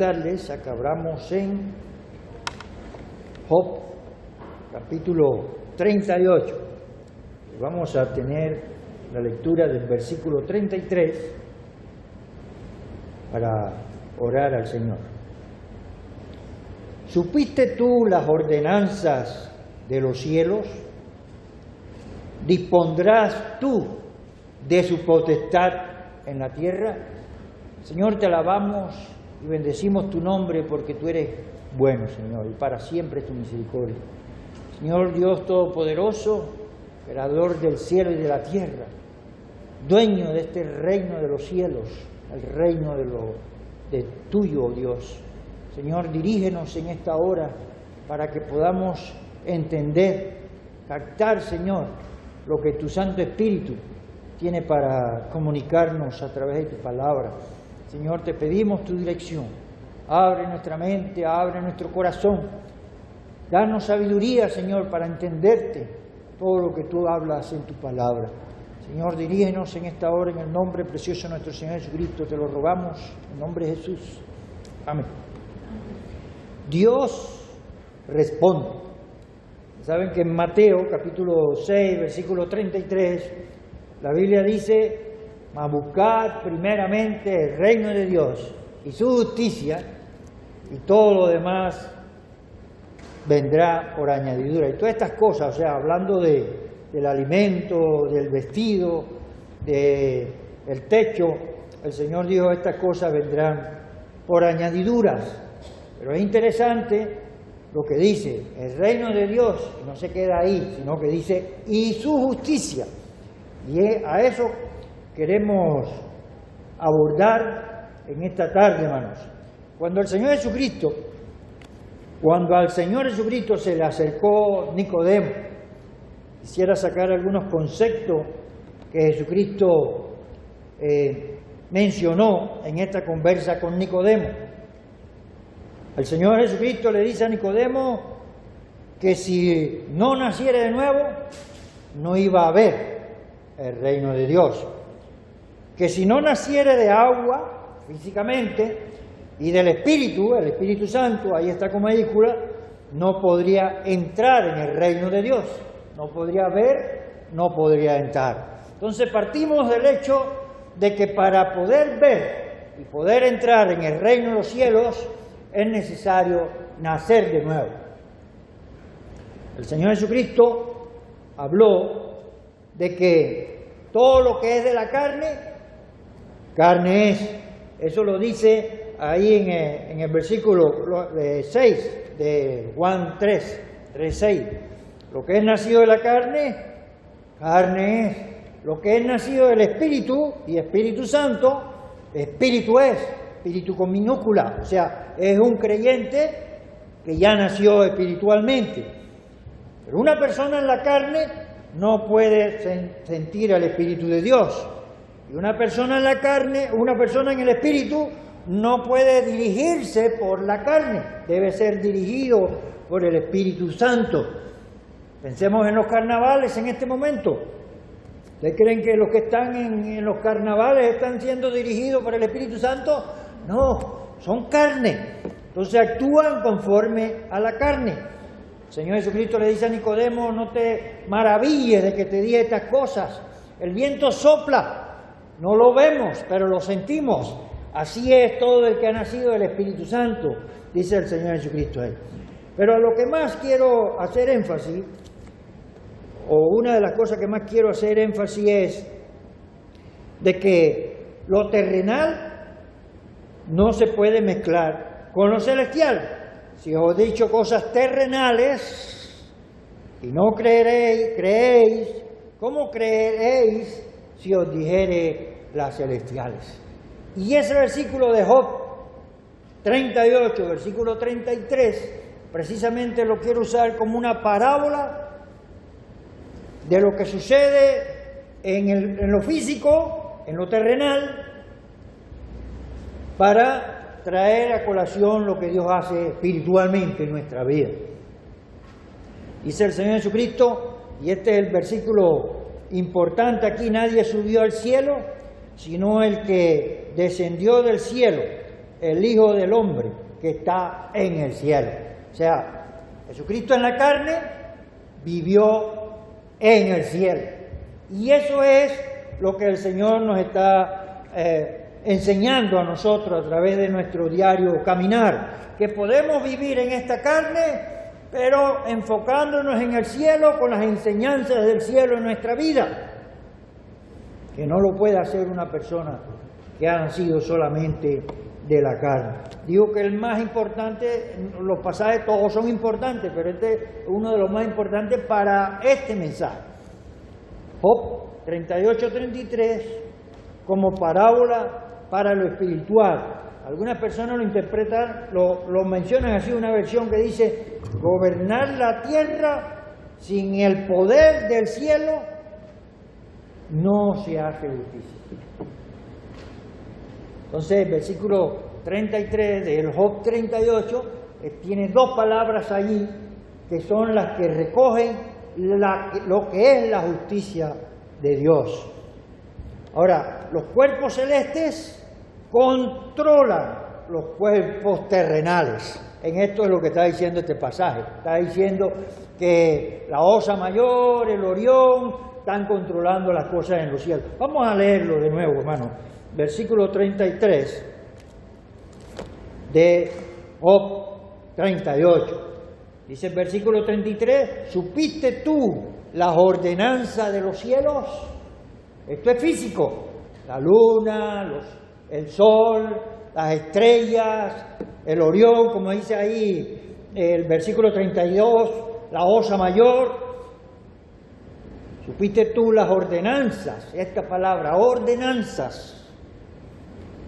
invitarles a que abramos en Job, capítulo 38. Vamos a tener la lectura del versículo 33 para orar al Señor. ¿Supiste tú las ordenanzas de los cielos? ¿Dispondrás tú de su potestad en la tierra? Señor, te alabamos y bendecimos tu nombre porque tú eres bueno, Señor, y para siempre tu misericordia. Señor Dios Todopoderoso, creador del cielo y de la tierra, dueño de este reino de los cielos, el reino de tuyo, oh Dios. Señor, dirígenos en esta hora para que podamos entender, captar, Señor, lo que tu Santo Espíritu tiene para comunicarnos a través de tu palabra. Señor, te pedimos tu dirección. Abre nuestra mente, abre nuestro corazón. Danos sabiduría, Señor, para entenderte todo lo que tú hablas en tu palabra. Señor, dirígenos en esta hora en el nombre precioso de nuestro Señor Jesucristo. Te lo rogamos en nombre de Jesús. Amén. Dios responde. Saben que en Mateo capítulo 6, versículo 33, la Biblia dice: mas buscad primeramente el reino de Dios y su justicia, y todo lo demás vendrá por añadidura. Y todas estas cosas, o sea, hablando del alimento, del vestido, del techo, el Señor dijo: estas cosas vendrán por añadiduras. Pero es interesante lo que dice, el reino de Dios, y no se queda ahí, sino que dice, y su justicia. Y a eso queremos abordar en esta tarde, hermanos. Cuando al Señor Jesucristo se le acercó Nicodemo, quisiera sacar algunos conceptos que Jesucristo mencionó en esta conversa con Nicodemo. El Señor Jesucristo le dice a Nicodemo que si no naciera de nuevo, no iba a ver el reino de Dios. Que si no naciera de agua, físicamente, y del Espíritu, el Espíritu Santo, ahí está con mayúscula, no podría entrar en el reino de Dios. No podría ver, no podría entrar. Entonces partimos del hecho de que para poder ver y poder entrar en el reino de los cielos, es necesario nacer de nuevo. El Señor Jesucristo habló de que todo lo que es de la carne es. Eso lo dice ahí en el versículo 6 de Juan 3:6. Lo que es nacido de la carne es. Lo que es nacido del Espíritu y Espíritu Santo, Espíritu es. Espíritu con minúscula, o sea, es un creyente que ya nació espiritualmente. Pero una persona en la carne no puede sentir al Espíritu de Dios. Y una persona en la carne, una persona en el Espíritu, no puede dirigirse por la carne, debe ser dirigido por el Espíritu Santo. Pensemos en los carnavales en este momento. ¿Ustedes creen que los que están en los carnavales están siendo dirigidos por el Espíritu Santo? No, son carne. Entonces actúan conforme a la carne. El Señor Jesucristo le dice a Nicodemo: no te maravilles de que te diga estas cosas. El viento sopla, no lo vemos, pero lo sentimos. Así es todo el que ha nacido del Espíritu Santo, dice el Señor Jesucristo ahí. Pero a lo que más quiero hacer énfasis, o una de las cosas que más quiero hacer énfasis es de que lo terrenal no se puede mezclar con lo celestial. Si os he dicho cosas terrenales y no creéis, ¿cómo creeréis si os dijere las celestiales? Y ese versículo de Job 38, versículo 33, precisamente lo quiero usar como una parábola de lo que sucede en lo físico, en lo terrenal, para traer a colación lo que Dios hace espiritualmente en nuestra vida. Dice el Señor Jesucristo, y este es el versículo importante aquí: nadie subió al cielo, sino el que descendió del cielo, el Hijo del Hombre que está en el cielo. O sea, Jesucristo en la carne vivió en el cielo. Y eso es lo que el Señor nos está enseñando a nosotros a través de nuestro diario caminar, que podemos vivir en esta carne, pero enfocándonos en el cielo con las enseñanzas del cielo en nuestra vida, que no lo puede hacer una persona que ha nacido solamente de la carne. Digo que el más importante, los pasajes todos son importantes, pero este es uno de los más importantes para este mensaje. Job 38-33 como parábola para lo espiritual. Algunas personas lo interpretan, lo mencionan así, una versión que dice: gobernar la tierra sin el poder del cielo no se hace justicia. Entonces, el versículo 33 del Job 38 tiene dos palabras allí que son las que recogen lo que es la justicia de Dios. Ahora, los cuerpos celestes controlan los cuerpos terrenales. En esto es lo que está diciendo este pasaje. Está diciendo que la Osa Mayor, el Orión, están controlando las cosas en los cielos. Vamos a leerlo de nuevo, hermano. Versículo 33 de Job 38. Dice el versículo 33, ¿supiste tú las ordenanzas de los cielos? Esto es físico. La luna, el sol, las estrellas, el Orión, como dice ahí el versículo 32, la Osa Mayor. ¿Supiste tú las ordenanzas? Esta palabra, ordenanzas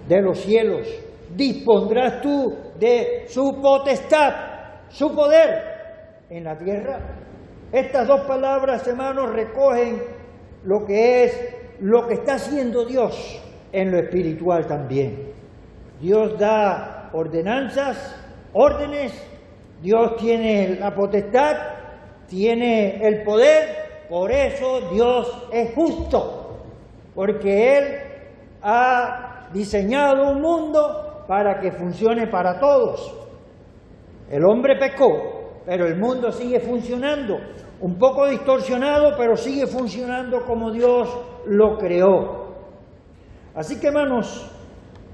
de los cielos. ¿Dispondrás tú de su potestad, su poder en la tierra? Estas dos palabras, hermanos, recogen lo que está haciendo Dios en lo espiritual también. Dios da ordenanzas, órdenes, Dios tiene la potestad, tiene el poder, por eso Dios es justo, porque Él ha diseñado un mundo para que funcione para todos. El hombre pecó, pero el mundo sigue funcionando, un poco distorsionado, pero sigue funcionando como Dios lo creó. Así que, hermanos,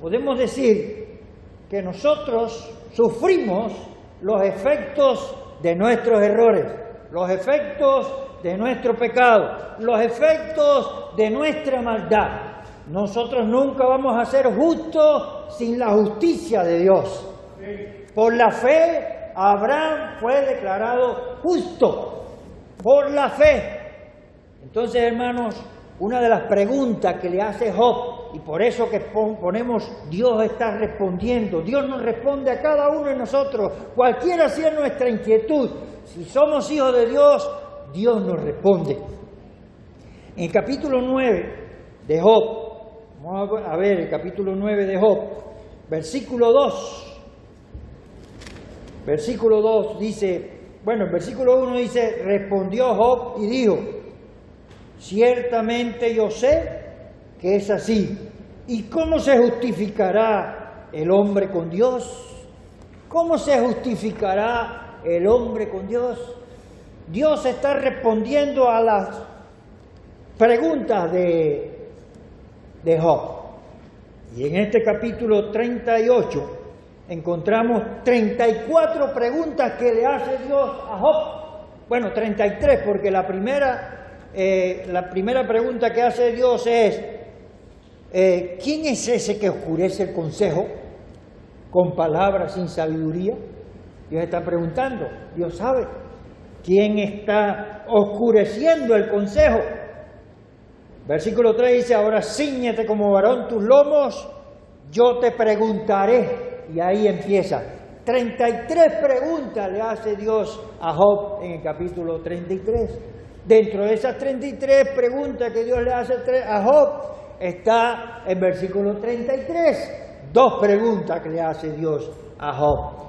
podemos decir que nosotros sufrimos los efectos de nuestros errores, los efectos de nuestro pecado, los efectos de nuestra maldad. Nosotros nunca vamos a ser justos sin la justicia de Dios. Por la fe, Abraham fue declarado justo, por la fe. Entonces, hermanos, una de las preguntas que le hace Job, y por eso que ponemos Dios está respondiendo, Dios nos responde a cada uno de nosotros, cualquiera sea nuestra inquietud, si somos hijos de Dios, Dios nos responde. En el capítulo 9 de Job, vamos a ver el capítulo 9 de Job, versículo 2. Versículo 2 dice, bueno, el versículo 1 dice, respondió Job y dijo, ciertamente yo sé que es así. ¿Y cómo se justificará el hombre con Dios? ¿Cómo se justificará el hombre con Dios? Dios está respondiendo a las preguntas de Job. Y en este capítulo 38 encontramos 34 preguntas que le hace Dios a Job. Bueno, 33, porque la primera pregunta que hace Dios es, ¿quién es ese que oscurece el consejo con palabras sin sabiduría? Dios está preguntando, Dios sabe. ¿Quién está oscureciendo el consejo? Versículo 3 dice, ahora cíñete como varón tus lomos, yo te preguntaré. Y ahí empieza. 33 preguntas le hace Dios a Job en el capítulo 33. Dentro de esas 33 preguntas que Dios le hace a Job, está el versículo 33. 2 preguntas que le hace Dios a Job.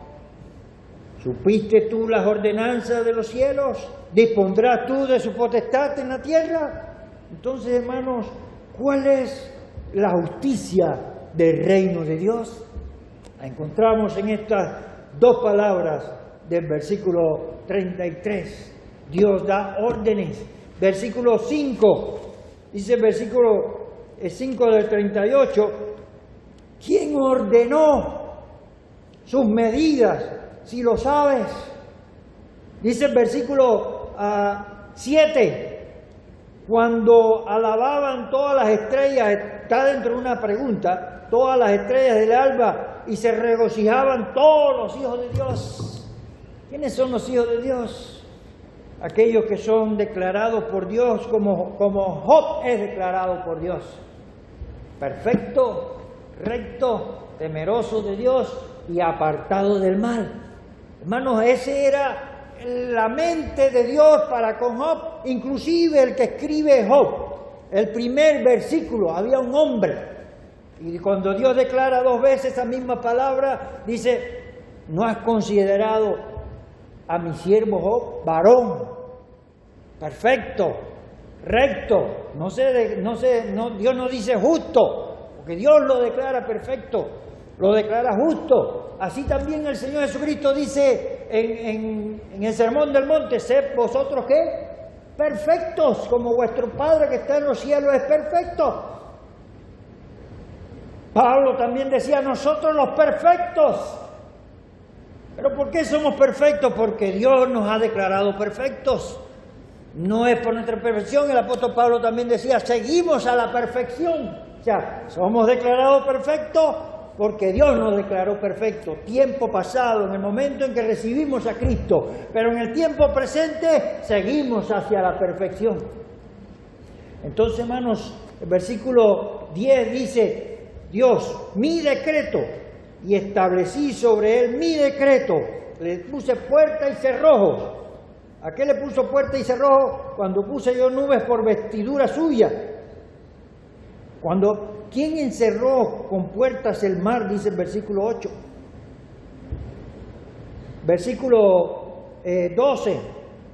¿Supiste tú las ordenanzas de los cielos? ¿Dispondrás tú de su potestad en la tierra? Entonces, hermanos, ¿cuál es la justicia del reino de Dios? La encontramos en estas dos palabras del versículo 33. Dios da órdenes. Versículo 5, dice el versículo 5 del 38, ¿quién ordenó sus medidas? Si lo sabes. Dice el versículo 7, cuando alababan todas las estrellas, está dentro de una pregunta, todas las estrellas del alba, y se regocijaban todos los hijos de Dios. ¿Quiénes son los hijos de Dios? Aquellos que son declarados por Dios como Job es declarado por Dios. Perfecto, recto, temeroso de Dios y apartado del mal. Hermanos, ese era la mente de Dios para con Job. Inclusive el que escribe Job, el primer versículo, había un hombre. Y cuando Dios declara 2 veces esa misma palabra, dice, ¿no has considerado a mi siervo Job, varón, perfecto, recto? Dios no dice justo, porque Dios lo declara perfecto, lo declara justo. Así también el Señor Jesucristo dice en el Sermón del Monte, sed vosotros ¿qué? Perfectos, como vuestro Padre que está en los cielos es perfecto. Pablo también decía, nosotros los perfectos. ¿Pero por qué somos perfectos? Porque Dios nos ha declarado perfectos. No es por nuestra perfección. El apóstol Pablo también decía, seguimos a la perfección. O sea, somos declarados perfectos porque Dios nos declaró perfectos. Tiempo pasado, en el momento en que recibimos a Cristo. Pero en el tiempo presente, seguimos hacia la perfección. Entonces, hermanos, el versículo 10 dice, Dios, mi decreto, y establecí sobre él mi decreto, le puse puerta y cerrojo. ¿A qué le puso puerta y cerrojo? Cuando puse yo nubes por vestidura suya. ¿Quién encerró con puertas el mar? Dice el versículo 8. Versículo 12,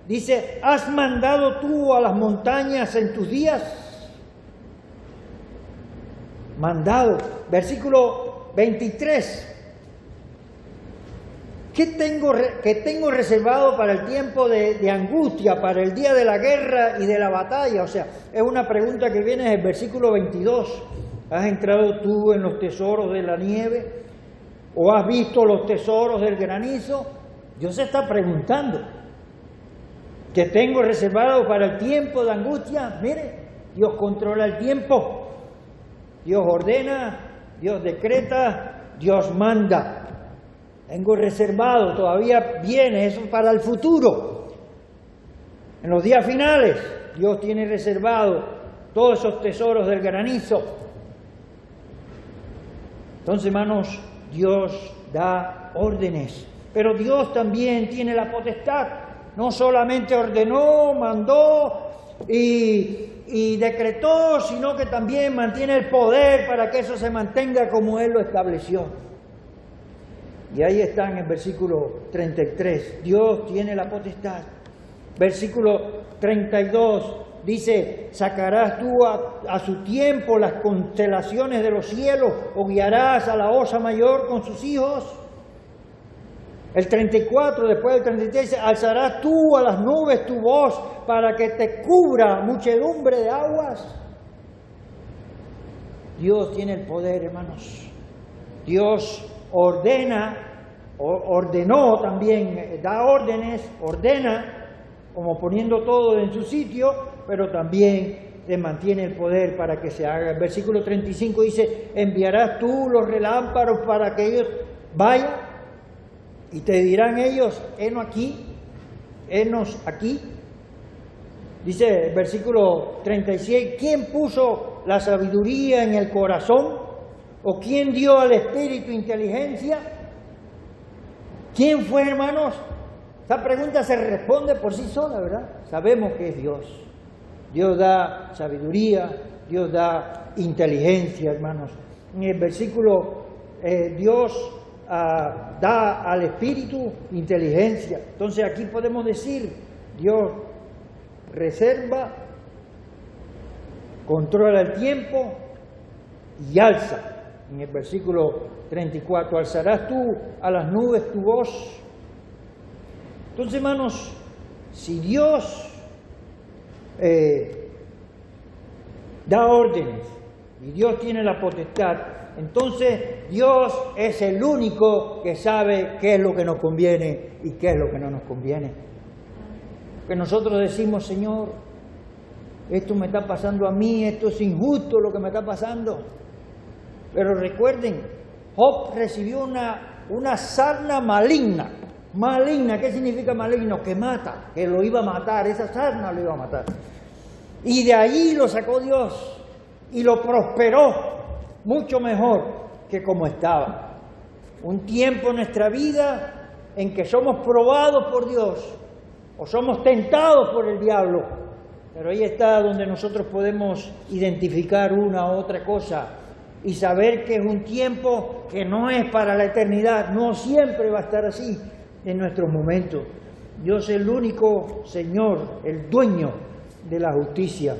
dice, ¿has mandado tú a las montañas en tus días? Mandado. Versículo 23. ¿Qué tengo reservado para el tiempo de angustia, para el día de la guerra y de la batalla? O sea, es una pregunta que viene en el versículo 22. ¿Has entrado tú en los tesoros de la nieve? ¿O has visto los tesoros del granizo? Dios se está preguntando. ¿Qué tengo reservado para el tiempo de angustia? Mire, Dios controla el tiempo. Dios ordena, Dios decreta, Dios manda. Tengo reservado, todavía viene, eso para el futuro. En los días finales, Dios tiene reservado todos esos tesoros del granizo. Entonces, hermanos, Dios da órdenes, pero Dios también tiene la potestad. No solamente ordenó, mandó y decretó, sino que también mantiene el poder para que eso se mantenga como Él lo estableció. Y ahí está en el versículo 33, Dios tiene la potestad. Versículo 32 dice, ¿sacarás tú a su tiempo las constelaciones de los cielos o guiarás a la osa mayor con sus hijos? El 34, después del 33, dice, ¿alzarás tú a las nubes tu voz para que te cubra muchedumbre de aguas? Dios tiene el poder, hermanos. Dios ordenó también, da órdenes, ordena, como poniendo todo en su sitio, pero también le mantiene el poder para que se haga. El versículo 35 dice, enviarás tú los relámpagos para que ellos vayan y te dirán ellos, henos aquí. Dice el versículo 36, ¿quién puso la sabiduría en el corazón? ¿O quién dio al espíritu inteligencia? ¿Quién fue, hermanos? Esta pregunta se responde por sí sola, ¿verdad? Sabemos que es Dios. Dios da sabiduría, Dios da inteligencia, hermanos. En el versículo, Dios da al espíritu inteligencia. Entonces aquí podemos decir, Dios reserva, controla el tiempo y alza. En el versículo 34, ¿alzarás tú a las nubes tu voz? Entonces, hermanos, si Dios da órdenes y Dios tiene la potestad, entonces Dios es el único que sabe qué es lo que nos conviene y qué es lo que no nos conviene. Que nosotros decimos, Señor, esto me está pasando a mí, esto es injusto lo que me está pasando. Pero recuerden, Job recibió una sarna maligna. Maligna, ¿qué significa maligno? Que mata, que lo iba a matar, esa sarna lo iba a matar. Y de ahí lo sacó Dios y lo prosperó mucho mejor que como estaba. Un tiempo en nuestra vida en que somos probados por Dios o somos tentados por el diablo, pero ahí está donde nosotros podemos identificar una u otra cosa y saber que es un tiempo que no es para la eternidad, no siempre va a estar así en nuestros momentos. Dios es el único Señor, el dueño de la justicia.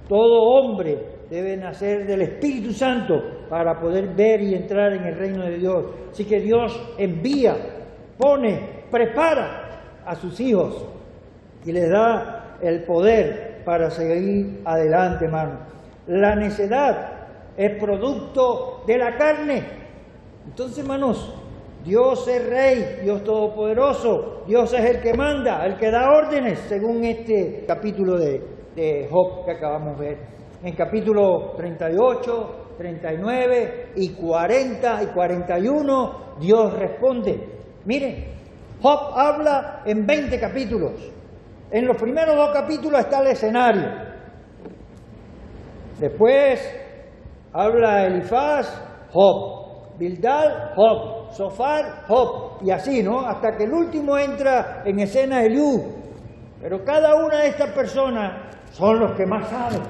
Todo hombre debe nacer del Espíritu Santo para poder ver y entrar en el reino de Dios. Así que Dios envía, pone, prepara a sus hijos y les da el poder para seguir adelante, hermano. La necedad es producto de la carne. Entonces, hermanos, Dios es Rey, Dios Todopoderoso, Dios es el que manda, el que da órdenes, según este capítulo de Job que acabamos de ver. En capítulo 38, 39 y 40 y 41, Dios responde. Miren, Job habla en 20 capítulos. En los primeros 2 capítulos está el escenario. Después habla Elifaz, Job. Bildad, Job. Zofar, Job. Y así, ¿no? Hasta que el último entra en escena Eliú. Pero cada una de estas personas son los que más saben.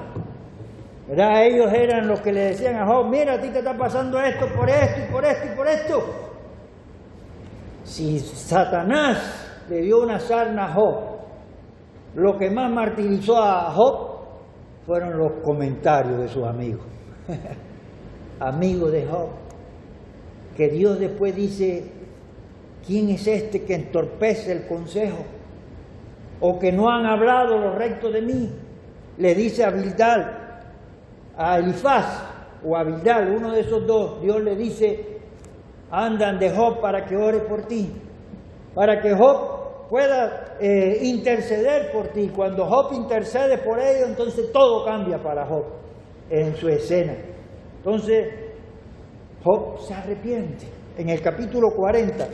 ¿Verdad? Ellos eran los que le decían a Job, mira, a ti te está pasando esto, por esto, y por esto, y por esto. Si Satanás le dio una sarna a Job, lo que más martirizó a Job fueron los comentarios de sus amigos. Amigos de Job. Que Dios después dice, ¿quién es este que entorpece el consejo? O que no han hablado los rectos de mí. Le dice a Bildad, a Elifaz o a Bildad, uno de esos dos, Dios le dice, andan de Job para que ore por ti, para que Job pueda interceder por ti. Cuando Job intercede por ellos, entonces todo cambia para Job en su escena. Entonces, Job se arrepiente. En el capítulo 40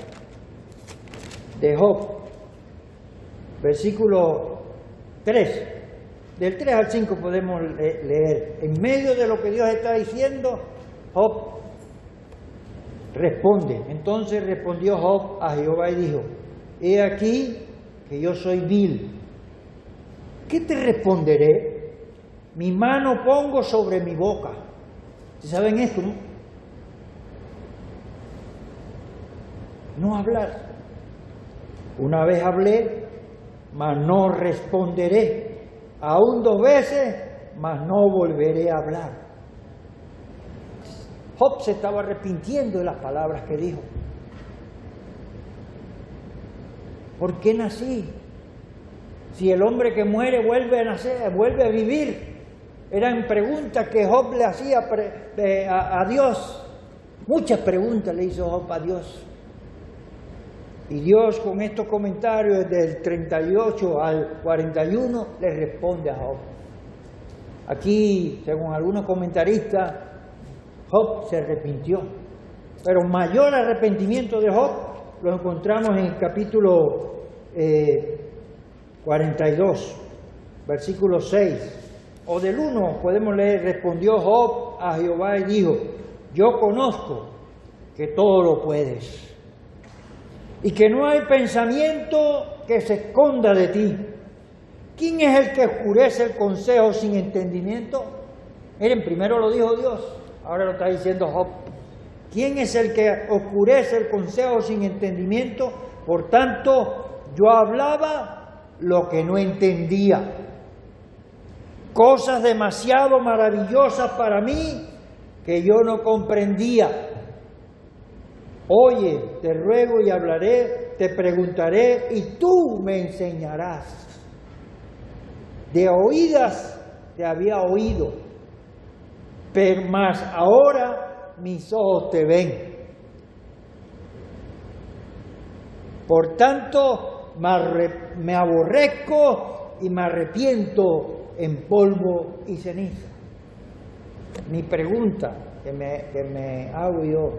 de Job, versículo 3, del 3 al 5 podemos leer. En medio de lo que Dios está diciendo, Job responde. Entonces respondió Job a Jehová y dijo, he aquí que yo soy vil. ¿Qué te responderé? Mi mano pongo sobre mi boca. ¿Saben esto, no? No hablar. Una vez hablé, mas no responderé. Aún 2 veces, mas no volveré a hablar. Job se estaba arrepintiendo de las palabras que dijo. ¿Por qué nací? Si el hombre que muere vuelve a nacer, vuelve a vivir. Eran preguntas que Job le hacía a Dios. Muchas preguntas le hizo Job a Dios. Y Dios, con estos comentarios del 38 al 41, le responde a Job. Aquí, según algunos comentaristas, Job se arrepintió. Pero mayor arrepentimiento de Job lo encontramos en el capítulo 42, versículo 6. O del 1 podemos leer, respondió Job a Jehová y dijo, yo conozco que todo lo puedes y que no hay pensamiento que se esconda de ti. ¿Quién es el que oscurece el consejo sin entendimiento? Miren, primero lo dijo Dios, ahora lo está diciendo Job. ¿Quién es el que oscurece el consejo sin entendimiento? Por tanto, yo hablaba lo que no entendía. Cosas demasiado maravillosas para mí que yo no comprendía. Oye, te ruego y hablaré, te preguntaré y tú me enseñarás. De oídas te había oído, pero más ahora mis ojos te ven. Por tanto, me aborrezco y me arrepiento en polvo y ceniza. Mi pregunta que me hago yo,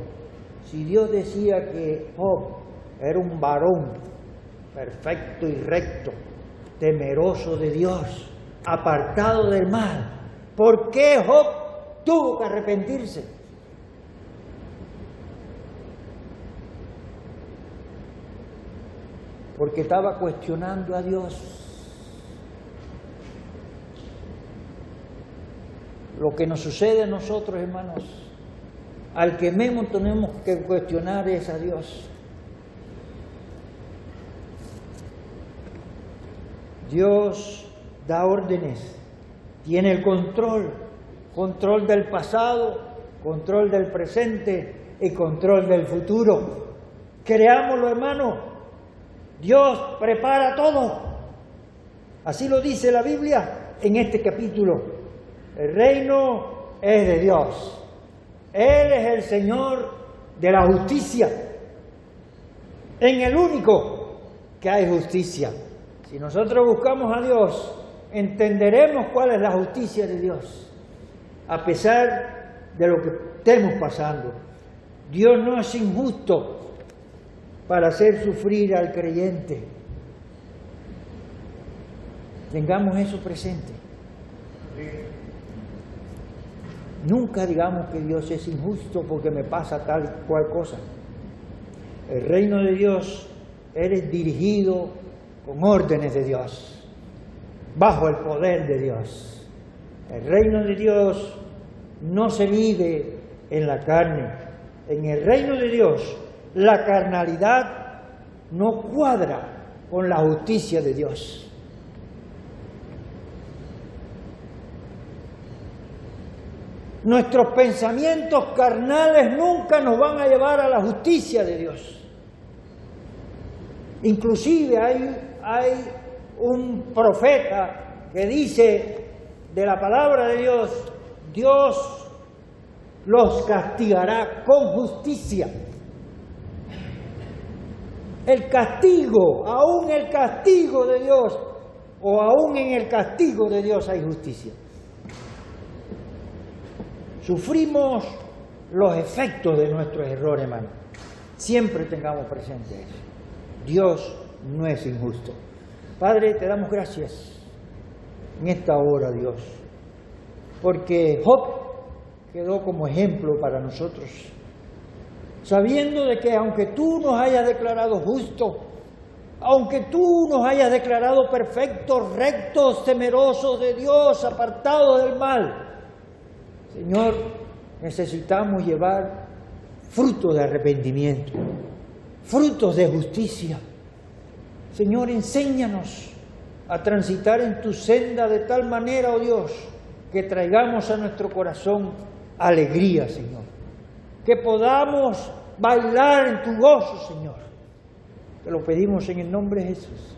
si Dios decía que Job era un varón perfecto y recto, temeroso de Dios, apartado del mal, ¿por qué Job tuvo que arrepentirse? Porque estaba cuestionando a Dios. Lo que nos sucede a nosotros, hermanos, al que menos tenemos que cuestionar es a Dios. Dios da órdenes, tiene el control del pasado, control del presente y control del futuro. Creámoslo, hermano. Dios prepara todo. Así lo dice la Biblia en este capítulo. El reino es de Dios. Él es el Señor de la justicia. En el único que hay justicia. Si nosotros buscamos a Dios, entenderemos cuál es la justicia de Dios. A pesar de lo que estemos pasando. Dios no es injusto para hacer sufrir al creyente. Tengamos eso presente. Nunca digamos que Dios es injusto porque me pasa tal y cual cosa. El reino de Dios eres dirigido con órdenes de Dios, bajo el poder de Dios. El reino de Dios no se vive en la carne. En el reino de Dios, la carnalidad no cuadra con la justicia de Dios. Nuestros pensamientos carnales nunca nos van a llevar a la justicia de Dios. Inclusive hay un profeta que dice de la palabra de Dios, Dios los castigará con justicia. El castigo, aún el castigo de Dios, o aún en el castigo de Dios hay justicia. Sufrimos los efectos de nuestros errores, hermano. Siempre tengamos presente eso. Dios no es injusto. Padre, te damos gracias en esta hora, Dios, porque Job quedó como ejemplo para nosotros, sabiendo de que aunque tú nos hayas declarado justos, aunque tú nos hayas declarado perfectos, rectos, temerosos de Dios, apartados del mal, Señor, necesitamos llevar frutos de arrepentimiento, frutos de justicia. Señor, enséñanos a transitar en tu senda de tal manera, oh Dios, que traigamos a nuestro corazón alegría, Señor. Que podamos bailar en tu gozo, Señor. Te lo pedimos en el nombre de Jesús.